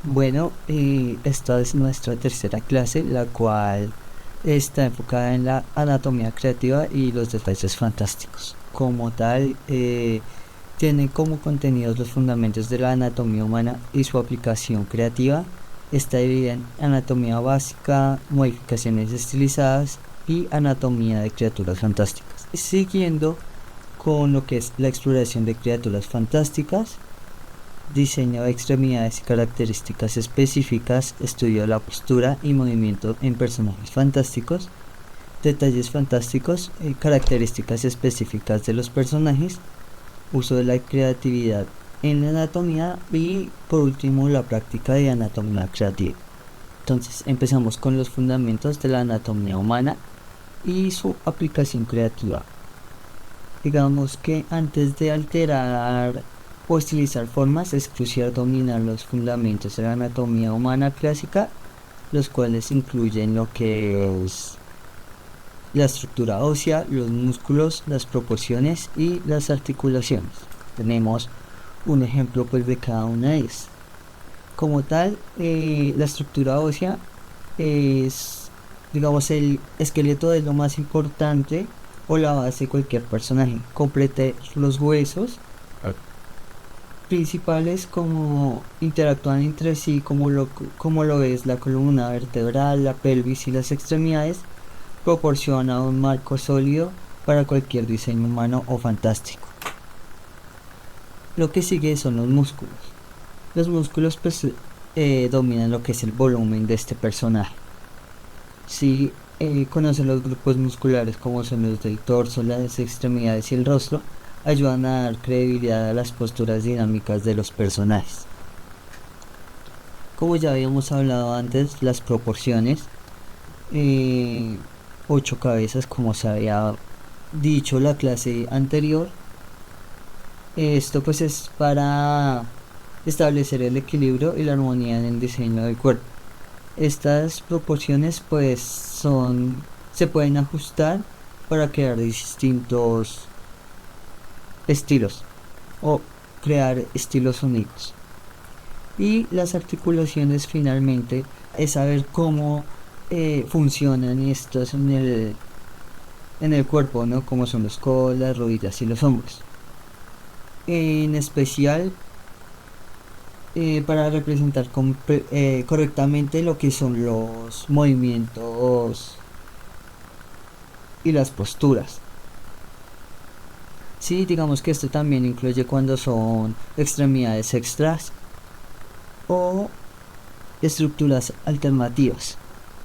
Bueno, esta es nuestra tercera clase, la cual está enfocada en la anatomía creativa y los detalles fantásticos. Como tal, tiene como contenidos los fundamentos de la anatomía humana y su aplicación creativa. Está dividida en anatomía básica, modificaciones estilizadas y anatomía de criaturas fantásticas. Siguiendo con lo que es la exploración de criaturas fantásticas, diseño de extremidades y características específicas, estudio de la postura y movimiento en personajes fantásticos, detalles fantásticos, características específicas de los personajes, uso de la creatividad en la anatomía y por último la práctica de anatomía creativa. Entonces empezamos con los fundamentos de la anatomía humana y su aplicación creativa. Digamos que antes de alterar o estilizar formas es crucial dominar los fundamentos de la anatomía humana clásica, los cuales incluyen lo que es la estructura ósea, los músculos, las proporciones y las articulaciones. Tenemos un ejemplo pues de cada una de ellas. Como tal, la estructura ósea es, digamos, el esqueleto de lo más importante o la base de cualquier personaje. Complete los huesos principales como interactúan entre sí, como lo es la columna vertebral, la pelvis y las extremidades, proporciona un marco sólido para cualquier diseño humano o fantástico. Lo que sigue son los músculos. Los músculos pues dominan lo que es el volumen de este personaje. Si conocen los grupos musculares como son los del torso, las extremidades y el rostro, ayudan a dar credibilidad a las posturas dinámicas de los personajes. Como ya habíamos hablado antes, las proporciones, 8 cabezas como se había dicho la clase anterior. Esto pues es para establecer el equilibrio y la armonía en el diseño del cuerpo. Estas proporciones pues se pueden ajustar para crear distintos estilos o crear estilos únicos. Y las articulaciones finalmente es saber cómo funcionan estos en el cuerpo, ¿no? Como son los codos, las rodillas y los hombros. En especial para representar correctamente lo que son los movimientos y las posturas. Sí, digamos que esto también incluye cuando son extremidades extras o estructuras alternativas.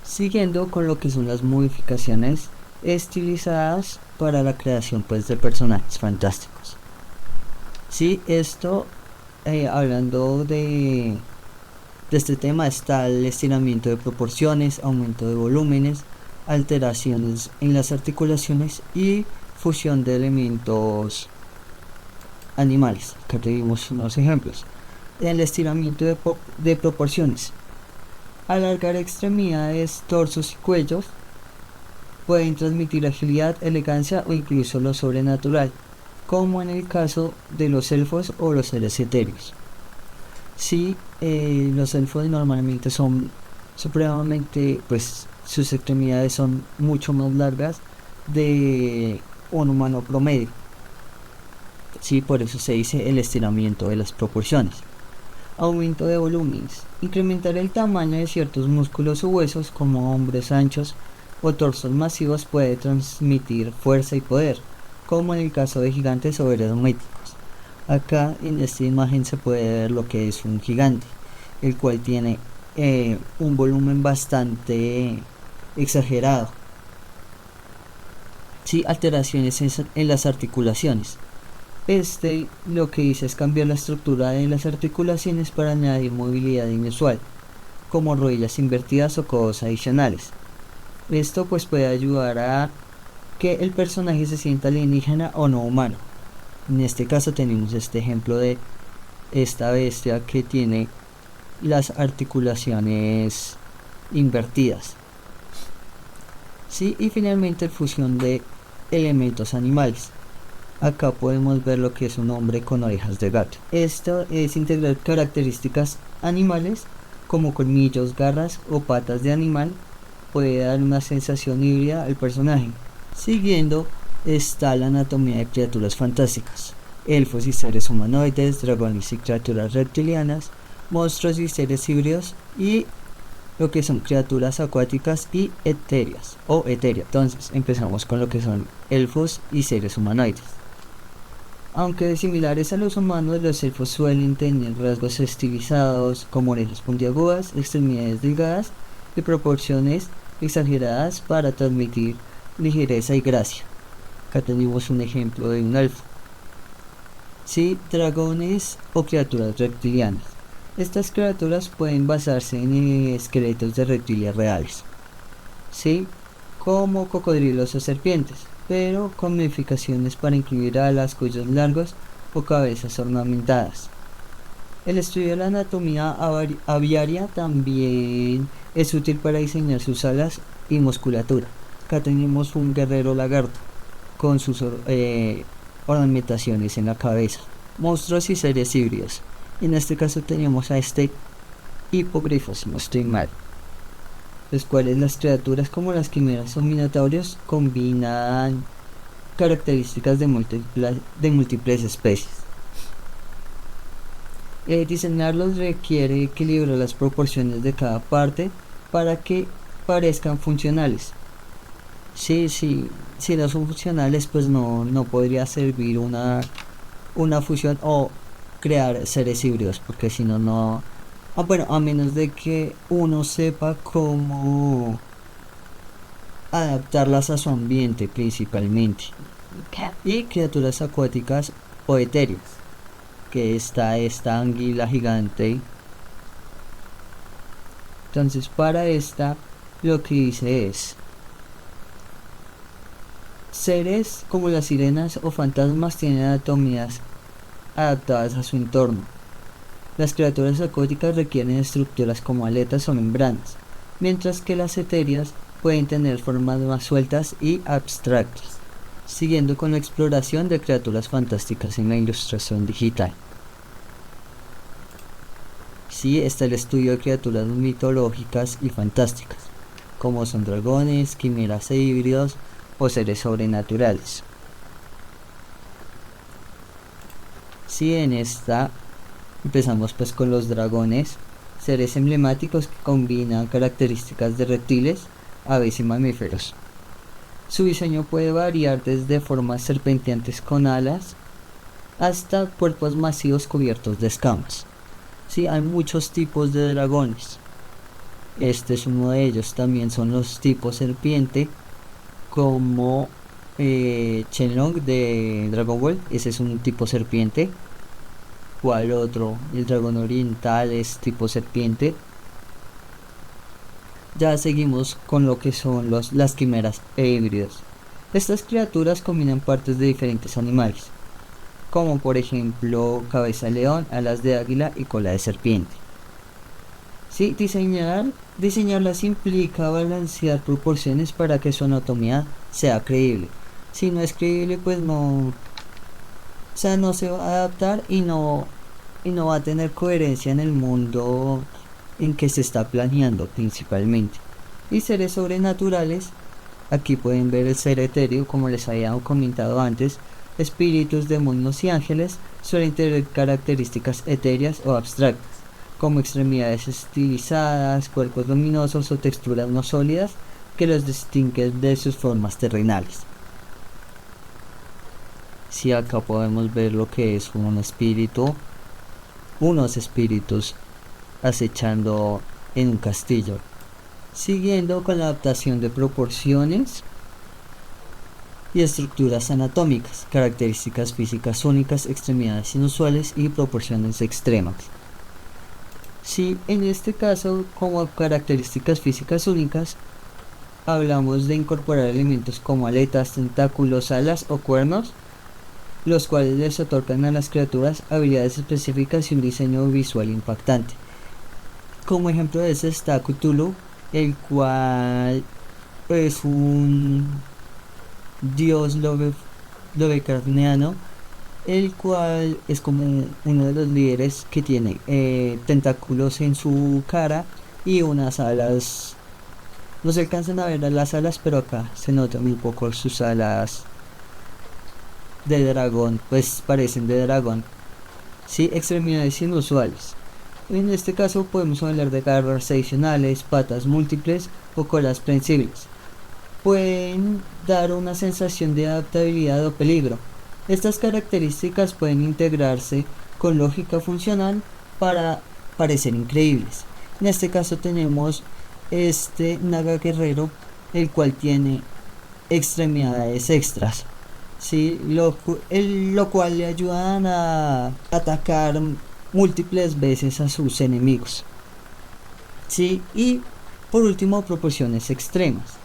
Siguiendo con lo que son las modificaciones estilizadas para la creación pues de personajes fantásticos. Sí, esto hablando de este tema está el estiramiento de proporciones, aumento de volúmenes, alteraciones en las articulaciones y fusión de elementos animales. Acá tenemos unos ejemplos. El estiramiento de proporciones. Alargar extremidades, torsos y cuellos pueden transmitir agilidad, elegancia o incluso lo sobrenatural, como en el caso de los elfos o los seres etéreos. Sí, los elfos normalmente son supremamente, pues sus extremidades son mucho más largas de un humano promedio. Sí, por eso se dice el estiramiento de las proporciones. Aumento de volúmenes. Incrementar el tamaño de ciertos músculos o huesos como hombros anchos o torsos masivos puede transmitir fuerza y poder, como en el caso de gigantes o herméticos. Acá en esta imagen se puede ver lo que es un gigante, el cual tiene un volumen bastante exagerado. Sí, alteraciones en las articulaciones. Lo que dice es cambiar la estructura de las articulaciones para añadir movilidad inusual, como rodillas invertidas o codos adicionales. Esto pues puede ayudar a que el personaje se sienta alienígena o no humano. En este caso tenemos este ejemplo de esta bestia que tiene las articulaciones invertidas. Sí, y finalmente fusión de elementos animales. Acá podemos ver lo que es un hombre con orejas de gato. Esto es integrar características animales como colmillos, garras o patas de animal, puede dar una sensación híbrida al personaje. Siguiendo está la anatomía de criaturas fantásticas: elfos y seres humanoides, dragones y criaturas reptilianas, monstruos y seres híbridos, y lo que son criaturas acuáticas y etéreas o etérea. Entonces empezamos con lo que son elfos y seres humanoides. Aunque similares a los humanos, los elfos suelen tener rasgos estilizados como orejas puntiagudas, extremidades delgadas y proporciones exageradas para transmitir ligereza y gracia. Acá tenemos un ejemplo de un elfo. Sí, dragones o criaturas reptilianas. Estas criaturas pueden basarse en esqueletos de reptiles reales, sí, como cocodrilos o serpientes, pero con modificaciones para incluir alas, cuellos largos o cabezas ornamentadas. El estudio de la anatomía aviaria también es útil para diseñar sus alas y musculatura. Acá tenemos un guerrero lagarto con sus ornamentaciones en la cabeza. Monstruos y seres híbridos. En este caso tenemos a este hipogrifo, si no estoy mal, los cuales las criaturas como las quimeras o minotaurios combinan características de múltiples especies. Diseñarlos requiere equilibrar las proporciones de cada parte para que parezcan funcionales. Si no son funcionales, pues no podría servir una fusión o crear seres híbridos, porque si no, bueno, a menos de que uno sepa cómo adaptarlas a su ambiente principalmente. Y criaturas acuáticas o etéreas, que está esta anguila gigante. Entonces para esta lo que dice es: seres como las sirenas o fantasmas tienen anatomías adaptadas a su entorno. Las criaturas acuáticas requieren estructuras como aletas o membranas, mientras que las etéreas pueden tener formas más sueltas y abstractas. Siguiendo con la exploración de criaturas fantásticas en la ilustración digital. Sí, está el estudio de criaturas mitológicas y fantásticas, como son dragones, quimeras e híbridos o seres sobrenaturales. Sí, en esta empezamos pues con los dragones, seres emblemáticos que combinan características de reptiles, aves y mamíferos. Su diseño puede variar desde formas serpenteantes con alas hasta cuerpos masivos cubiertos de escamas. Sí, hay muchos tipos de dragones. Este es uno de ellos. También son los tipos serpiente, como Shenlong de Dragon Ball. Ese es un tipo serpiente. ¿Cuál otro? El dragón oriental es tipo serpiente. Ya seguimos con lo que son las quimeras e híbridos. Estas criaturas combinan partes de diferentes animales, como por ejemplo cabeza de león, alas de águila y cola de serpiente. Sí, diseñarlas implica balancear proporciones para que su anatomía sea creíble. Si no es creíble, pues no se va a adaptar y no va a tener coherencia en el mundo en que se está planeando principalmente. Y seres sobrenaturales, aquí pueden ver el ser etéreo, como les había comentado antes. Espíritus, demonios y ángeles suelen tener características etéreas o abstractas, como extremidades estilizadas, cuerpos luminosos o texturas no sólidas que los distinguen de sus formas terrenales. Si acá podemos ver lo que es unos espíritus acechando en un castillo. Siguiendo con la adaptación de proporciones y estructuras anatómicas, características físicas únicas, extremidades inusuales y proporciones extremas. Si en este caso, como características físicas únicas, hablamos de incorporar elementos como aletas, tentáculos, alas o cuernos, los cuales les otorgan a las criaturas habilidades específicas y un diseño visual impactante. Como ejemplo de ese está Cthulhu, el cual es un dios lovecraftiano, el cual es como uno de los líderes que tiene tentáculos en su cara y unas alas. No se alcanzan a ver las alas, pero acá se notan un poco sus alas de dragón, pues parecen de dragón. Sí, extremidades inusuales. En este caso podemos hablar de garras adicionales, patas múltiples o colas prensibles. Pueden dar una sensación de adaptabilidad o peligro. Estas características pueden integrarse con lógica funcional para parecer increíbles. En este caso tenemos este Naga Guerrero, el cual tiene extremidades extras, ¿sí? Lo cual le ayudan a atacar múltiples veces a sus enemigos, ¿sí? Y por último, proporciones extremas.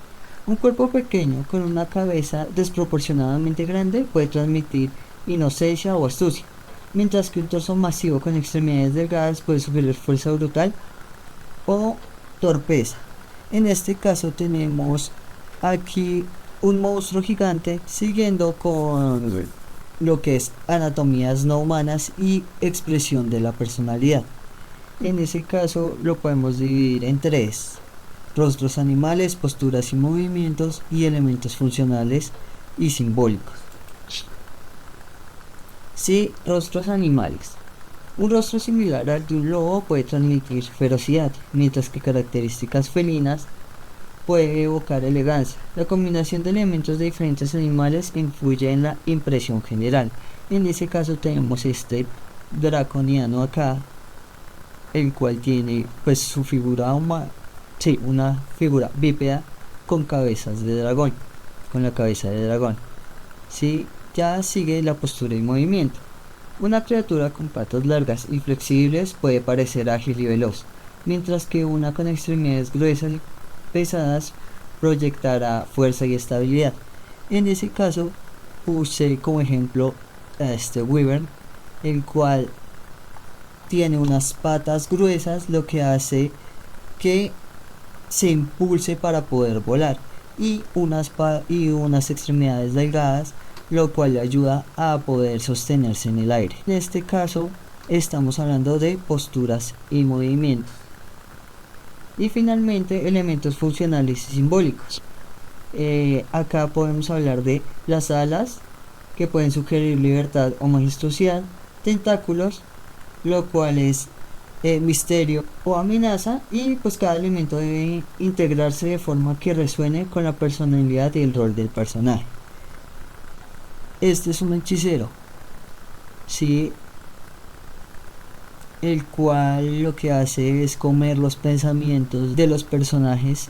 Un cuerpo pequeño con una cabeza desproporcionadamente grande puede transmitir inocencia o astucia, mientras que un torso masivo con extremidades delgadas puede sugerir fuerza brutal o torpeza. En este caso tenemos aquí un monstruo gigante siguiendo con lo que es anatomías no humanas y expresión de la personalidad. En ese caso lo podemos dividir en tres: rostros animales, posturas y movimientos, y elementos funcionales y simbólicos. Sí, rostros animales. Un rostro similar al de un lobo puede transmitir ferocidad, mientras que características felinas puede evocar elegancia. La combinación de elementos de diferentes animales influye en la impresión general. En ese caso tenemos este draconiano acá, el cual tiene pues su figura humana, sí, una figura bípeda con cabezas de dragón, con la cabeza de dragón. Sí, ya sigue la postura y movimiento. Una criatura con patas largas y flexibles puede parecer ágil y veloz, mientras que una con extremidades gruesas y pesadas proyectará fuerza y estabilidad. En ese caso puse como ejemplo a este Wyvern, el cual tiene unas patas gruesas, lo que hace que se impulse para poder volar, y unas extremidades delgadas, lo cual le ayuda a poder sostenerse en el aire. En este caso estamos hablando de posturas y movimientos. Y finalmente, elementos funcionales y simbólicos. Acá podemos hablar de las alas, que pueden sugerir libertad o majestuosidad; tentáculos, lo cual es misterio o amenaza; y pues cada elemento debe integrarse de forma que resuene con la personalidad y el rol del personaje. Este es un hechicero, ¿sí?, el cual lo que hace es comer los pensamientos de los personajes